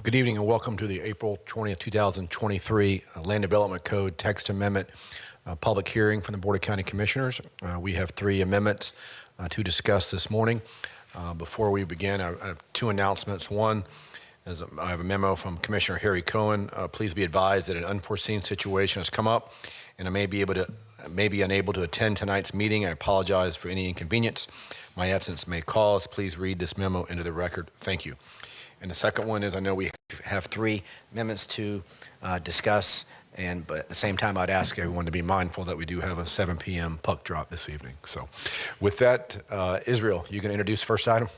Good evening and welcome to the April 20th, 2023 Land Development Code Text Amendment public hearing from the Board of County Commissioners. We have 3 amendments to discuss this morning. Before we begin, I have 2 announcements. One is I have a memo from Commissioner Harry Cohen. Please be advised that an unforeseen situation has come up and I may be unable to attend tonight's meeting. I apologize for any inconvenience my absence may cause. Please read this memo into the record. Thank you. And the second one is I know we have 3 amendments to discuss, but at the same time, I'd ask everyone to be mindful that we do have a 7 p.m. puck drop this evening. So with that, Israel, you can introduce first item.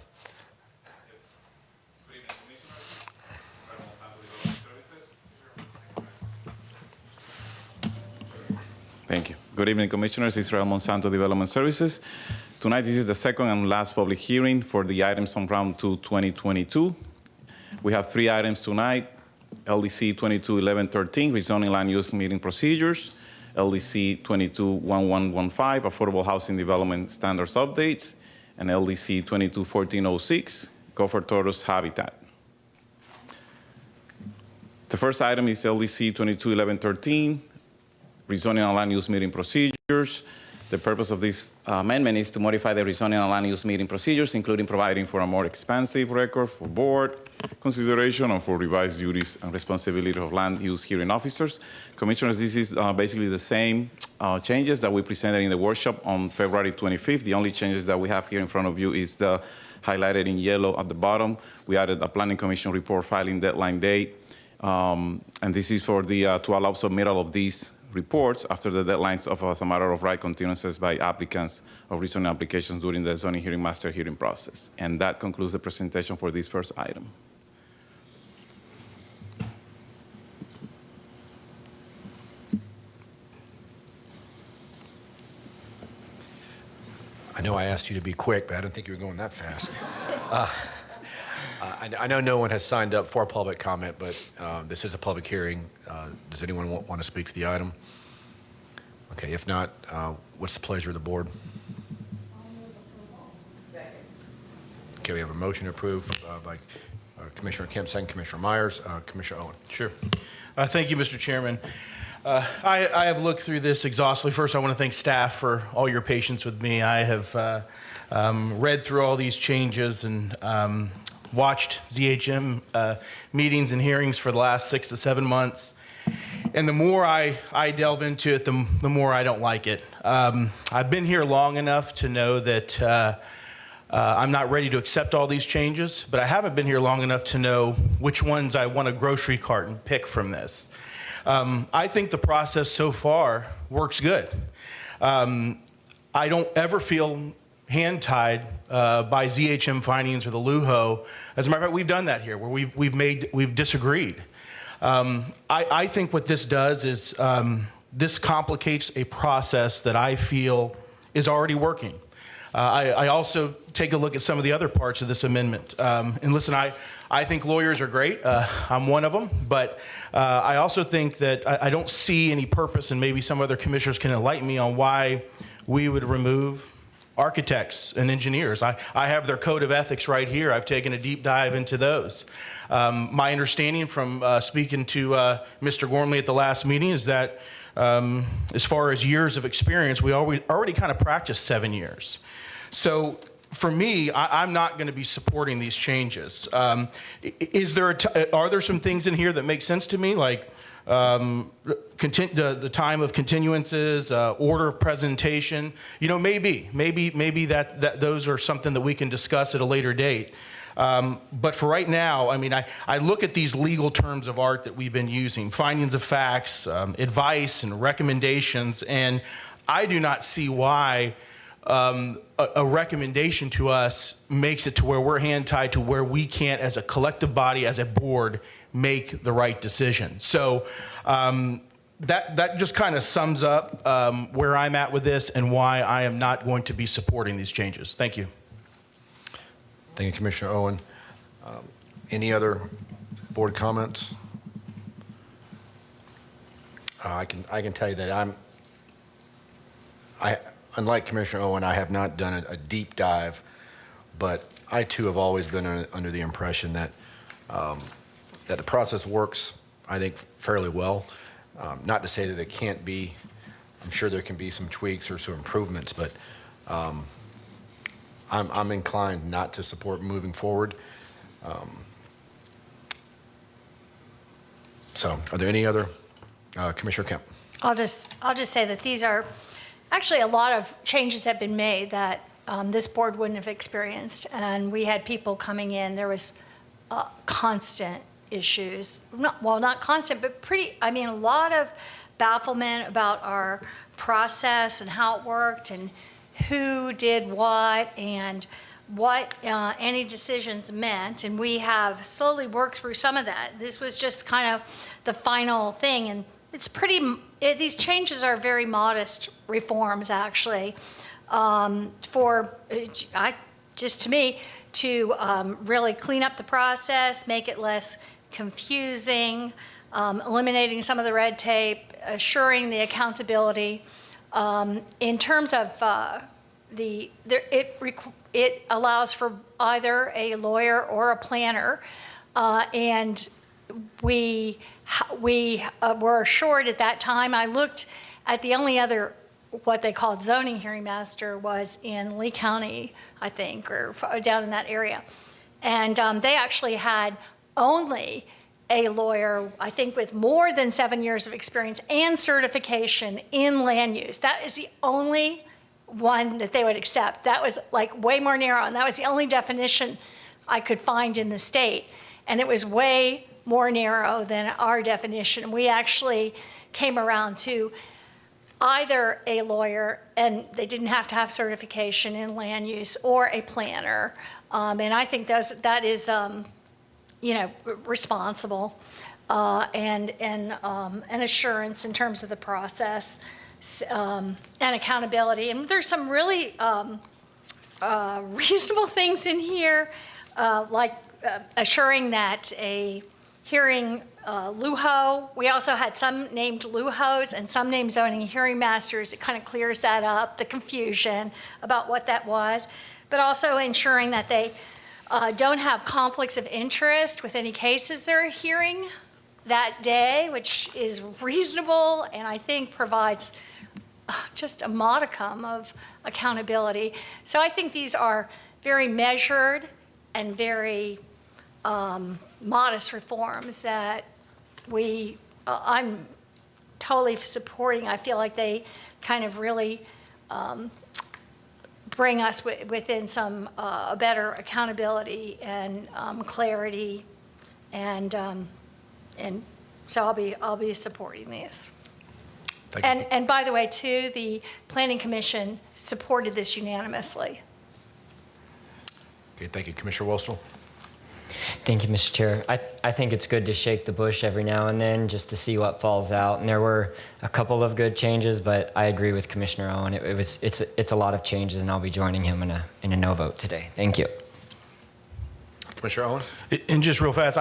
Thank you. Good evening, Commissioners. Israel Monsanto Development Services. Tonight, this is the second and last public hearing for the items on round 2, 2022. We have 3 items tonight: LDC 221113, rezoning land use meeting procedures; LDC 221115, affordable housing development standards updates; and LDC 221406, gopher tortoise habitat. The first item is LDC 221113, rezoning and land use meeting procedures. The purpose of this amendment is to modify the rezoning and land use meeting procedures, including providing for a more expansive record for board consideration and for revised duties and responsibility of land use hearing officers. Commissioners, this is basically the same changes that we presented in the workshop on February 25th. The only changes that we have here in front of you is the highlighted in yellow at the bottom. We added a Planning Commission report filing deadline date, and this is for the to allow submittal of these reports after the deadlines of as a matter of right continuances by applicants of rezoning applications during the zoning hearing master hearing process. And that concludes the presentation for this first item. I know I asked you to be quick, but I didn't think you were going that fast. I know no one has signed up for public comment, but this is a public hearing. Does anyone want to speak to the item? Okay, if not, what's the pleasure of the board? Okay, we have a motion approved by Commissioner Kemp, second Commissioner Myers. Commissioner Owen. Sure. Thank you, Mr. Chairman. I have looked through this exhaustively. First, I want to thank staff for all your patience with me. I have read through all these changes and watched ZHM meetings and hearings for the last 6 to 7 months. And the more I delve into it, the more I don't like it. I've been here long enough to know that I'm not ready to accept all these changes, but I haven't been here long enough to know which ones I want a grocery cart and pick from this. I think the process so far works good. I don't ever feel hand-tied by ZHM findings or the LUHO. As a matter of fact, we've done that here, where we've disagreed. I think what this does is this complicates a process that I feel is already working. I also take a look at some of the other parts of this amendment. And listen, I think lawyers are great. I'm one of them. But I also think that I don't see any purpose, and maybe some other commissioners can enlighten me on why we would remove architects and engineers. I have their code of ethics right here. I've taken a deep dive into those. My understanding from speaking to Mr. Gormley at the last meeting is that as far as years of experience, we already kind of practiced 7 years. So for me, I'm not going to be supporting these changes. Are there some things in here that make sense to me, like the time of continuances, order of presentation? You know, maybe that those are something that we can discuss at a later date. But for right now, I mean, I look at these legal terms of art that we've been using, findings of facts, advice, and recommendations, and I do not see why a recommendation to us makes it to where we're hand-tied to where we can't, as a collective body, as a board, make the right decision. So that just kind of sums up where I'm at with this and why I am not going to be supporting these changes. Thank you. Thank you, Commissioner Owen. Any other board comments? I can tell you that unlike Commissioner Owen, I have not done a deep dive, but I too have always been under the impression that that the process works, I think, fairly well. Not to say that it can't be, I'm sure there can be some tweaks or some improvements, but I'm inclined not to support moving forward. So are there any other, Commissioner Kemp? I'll just say that these are, actually a lot of changes have been made that this board wouldn't have experienced. And we had people coming in, there was constant issues, not constant, but a lot of bafflement about our process and how it worked and who did what and what any decisions meant. And we have slowly worked through some of that. This was just kind of the final thing. And it's these changes are very modest reforms, actually, to me, to really clean up the process, make it less confusing, eliminating some of the red tape, assuring the accountability. In terms of it allows for either a lawyer or a planner, and we were assured at that time. I looked at the only other what they called zoning hearing master was in Lee County, I think, or down in that area. And they actually had only a lawyer, I think, with more than 7 years of experience and certification in land use. That is the only one that they would accept. That was like way more narrow, and that was the only definition I could find in the state. And it was way more narrow than our definition. We actually came around to either a lawyer, and they didn't have to have certification in land use, or a planner. And I think that is, responsible and assurance in terms of the process and accountability. And there's some really reasonable things in here, like assuring that a hearing LUHO. We also had some named LUHOs and some named zoning hearing masters. It kind of clears that up, the confusion about what that was, but also ensuring that they don't have conflicts of interest with any cases they're hearing that day, which is reasonable and I think provides just a modicum of accountability. So I think these are very measured and very modest reforms that I'm totally supporting. I feel like they kind of really bring us within some better accountability and clarity, and so I'll be supporting these. Thank you. And by the way, too, the Planning Commission supported this unanimously. Okay, thank you. Commissioner Wostel? Thank you, Mr. Chair. I think it's good to shake the bush every now and then just to see what falls out. And there were a couple of good changes, but I agree with Commissioner Owen. It's a lot of changes, and I'll be joining him in a no vote today. Thank you. Commissioner Owen? And just real fast,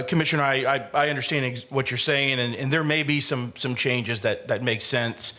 Commissioner, I understand what you're saying, and there may be some changes that make sense.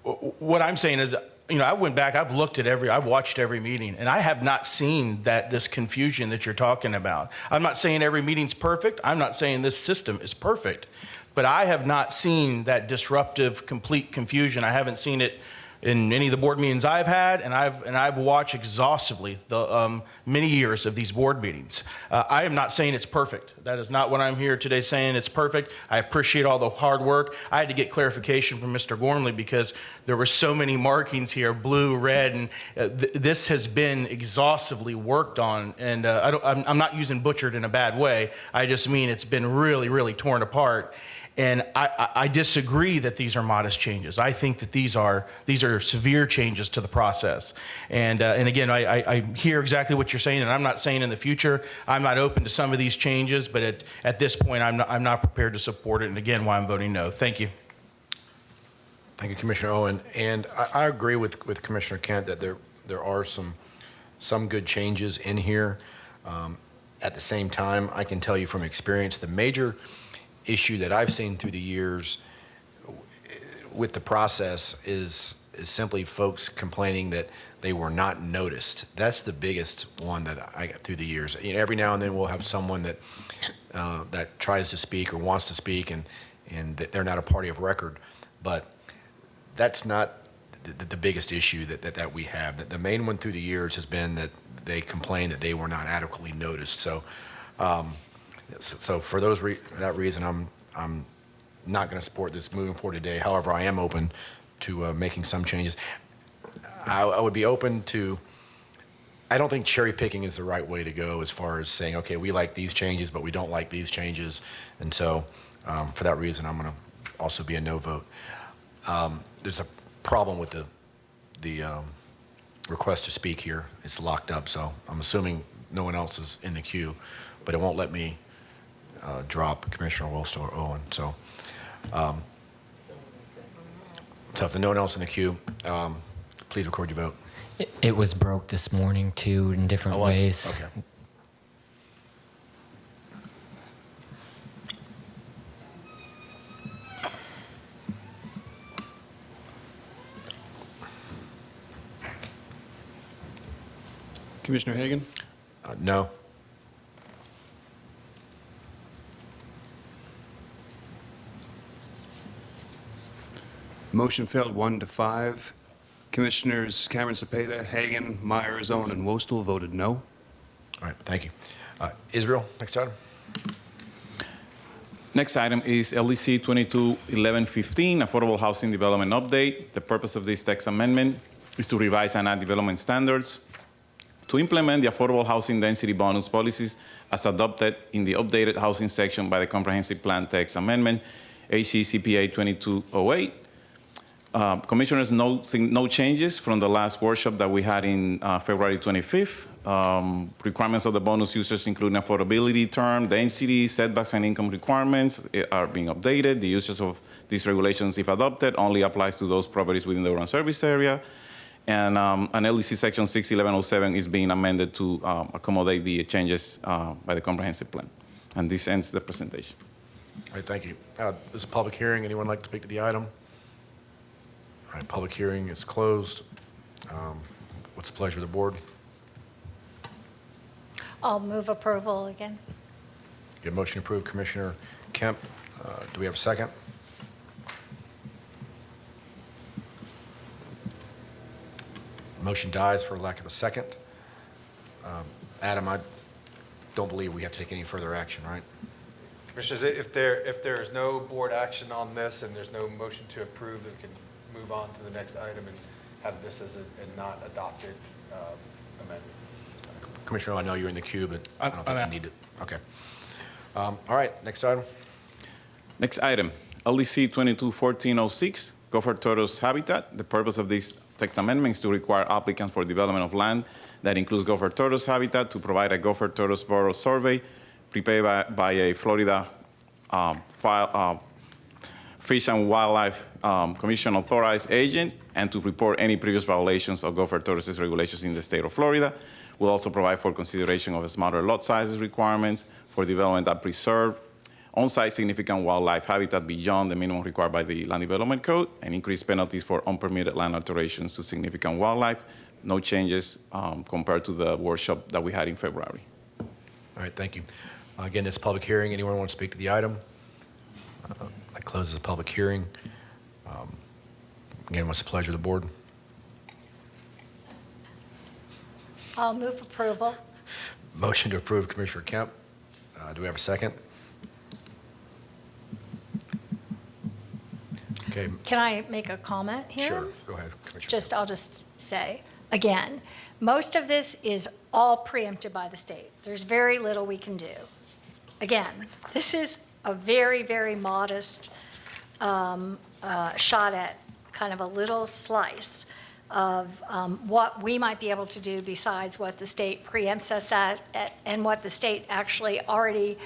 What I'm saying is, I went back, I've watched every meeting, and I have not seen this confusion that you're talking about. I'm not saying every meeting's perfect. I'm not saying this system is perfect, but I have not seen that disruptive, complete confusion. I haven't seen it in any of the board meetings I've had, and I've watched exhaustively the many years of these board meetings. I am not saying it's perfect. That is not what I'm here today saying. It's perfect. I appreciate all the hard work. I had to get clarification from Mr. Gormley because there were so many markings here, blue, red, and this has been exhaustively worked on. And I'm not using butchered in a bad way. I just mean it's been really, really torn apart. And I disagree that these are modest changes. I think that these are severe changes to the process. And again, I hear exactly what you're saying, and I'm not saying in the future I'm not open to some of these changes, but at this point I'm not prepared to support it. And again, why I'm voting no. Thank you. Thank you, Commissioner Owen. And I agree with Commissioner Kent that there are some good changes in here. At the same time, I can tell you from experience, the major issue that I've seen through the years with the process is is simply folks complaining that they were not noticed. That's the biggest one that I got through the years. You know, every now and then we'll have someone that that tries to speak or wants to speak, and they're not a party of record. But that's not the biggest issue that we have. The main one through the years has been that they complain that they were not adequately noticed. So, so for that reason, I'm not going to support this moving forward today. However, I am open to making some changes. I would be open to. I don't think cherry picking is the right way to go as far as saying, okay, we like these changes, but we don't like these changes, and so for that reason, I'm going to also be a no vote. There's a problem with the request to speak here. It's locked up, so I'm assuming no one else is in the queue, but it won't let me drop Commissioner Wilson or Owen. So, so if there's no one else in the queue, please record your vote. It was broke this morning too in different Oh, was it? ways. Okay. Commissioner Hagan? No. Motion failed 1-5. Commissioners Cameron Cepeda, Hagan, Myers, Owen, and Wostel voted no. All right, thank you. Israel, next item. Next item is LDC 221115, Affordable Housing Development Update. The purpose of this text amendment is to revise and add development standards to implement the affordable housing density bonus policies as adopted in the updated housing section by the Comprehensive Plan Text Amendment, HCCPA 2208. Commissioners, no changes from the last workshop that we had in February 25th. Requirements of the bonus users, including affordability term, density, setbacks, and income requirements are being updated. The usage of these regulations, if adopted, only applies to those properties within the urban service area. And an LDC section 61107 is being amended to accommodate the changes by the comprehensive plan. And this ends the presentation. All right, thank you. This is a public hearing. Anyone like to speak to the item? All right, public hearing is closed. What's the pleasure of the board? I'll move approval again. Get a motion approved, Commissioner Kemp. Do we have a second? Motion dies for lack of a second. Adam, I don't believe we have to take any further action, right? Commissioners, if there is no board action on this and there's no motion to approve, we can move on to the next item and have this as a not adopted amendment. Commissioner, I know you're in the queue, but I don't I'm think out. you need it. Okay. All right, next item. Next item, LDC 221406, Gopher Tortoise Habitat. The purpose of this text amendment is to require applicants for development of land that includes Gopher Tortoise Habitat to provide a Gopher Tortoise Borough survey prepared by a Florida Fish and Wildlife Commission authorized agent, and to report any previous violations of Gopher Tortoise's regulations in the state of Florida. We'll also provide for consideration of smaller lot sizes requirements for development that preserve on-site significant wildlife habitat beyond the minimum required by the Land Development Code, and increase penalties for unpermitted land alterations to significant wildlife. No changes compared to the workshop that we had in February. All right, thank you. Again, this public hearing. Anyone want to speak to the item? That closes the public hearing. Again, what's the pleasure of the board? I'll move approval. Motion to approve, Commissioner Kemp. Do we have a second? Okay, Can I make a comment here? sure. Go ahead, Commissioner. I'll just say, again, most of this is all preempted by the state. There's very little we can do. Again, this is a very, very modest shot at kind of a little slice of what we might be able to do besides what the state preempts us at and what the state actually already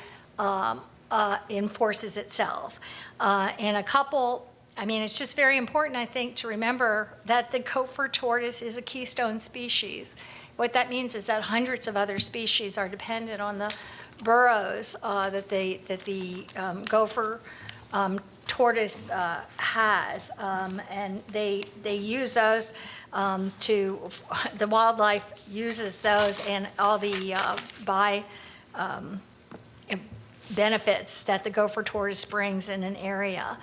enforces itself. And a couple, I mean, it's just very important, I think, to remember that the Gopher tortoise is a keystone species. What that means is that hundreds of other species are dependent on the burrows that the gopher tortoise has, and they use those the wildlife uses those and all the benefits that the gopher tortoise brings in an area.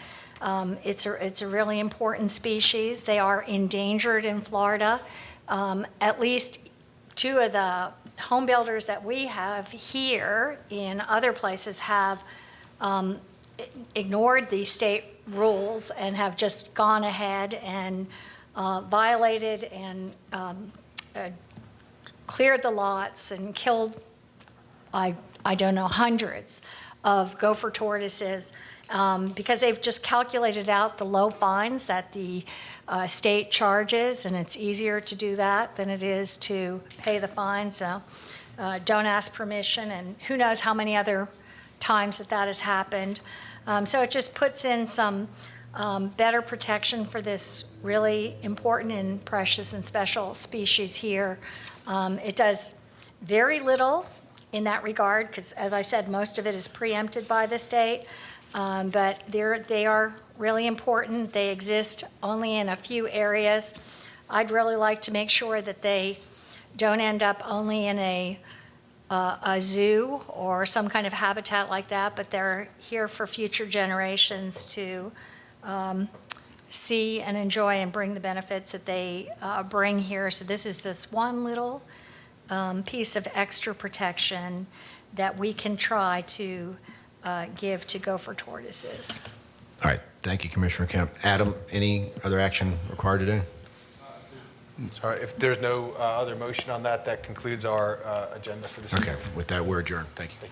It's a really important species. They are endangered in Florida. At least 2 of the home builders that we have here in other places have ignored the state rules and have just gone ahead and violated and cleared the lots and killed, I don't know, hundreds of gopher tortoises because they've just calculated out the low fines that the state charges, and it's easier to do that than it is to pay the fine. So don't ask permission, and who knows how many other times that has happened. So it just puts in some better protection for this really important and precious and special species here. It does very little in that regard because, as I said, most of it is preempted by the state, but they are really important. They exist only in a few areas. I'd really like to make sure that they don't end up only in a zoo or some kind of habitat like that, but they're here for future generations to see and enjoy and bring the benefits that they bring here. So this is just one little piece of extra protection that we can try to give to gopher tortoises. All right, thank you, Commissioner Kemp. Adam, any other action required today? Sorry, if there's no other motion on that, that concludes our agenda for this evening. Okay, with that, we're adjourned. Thank you.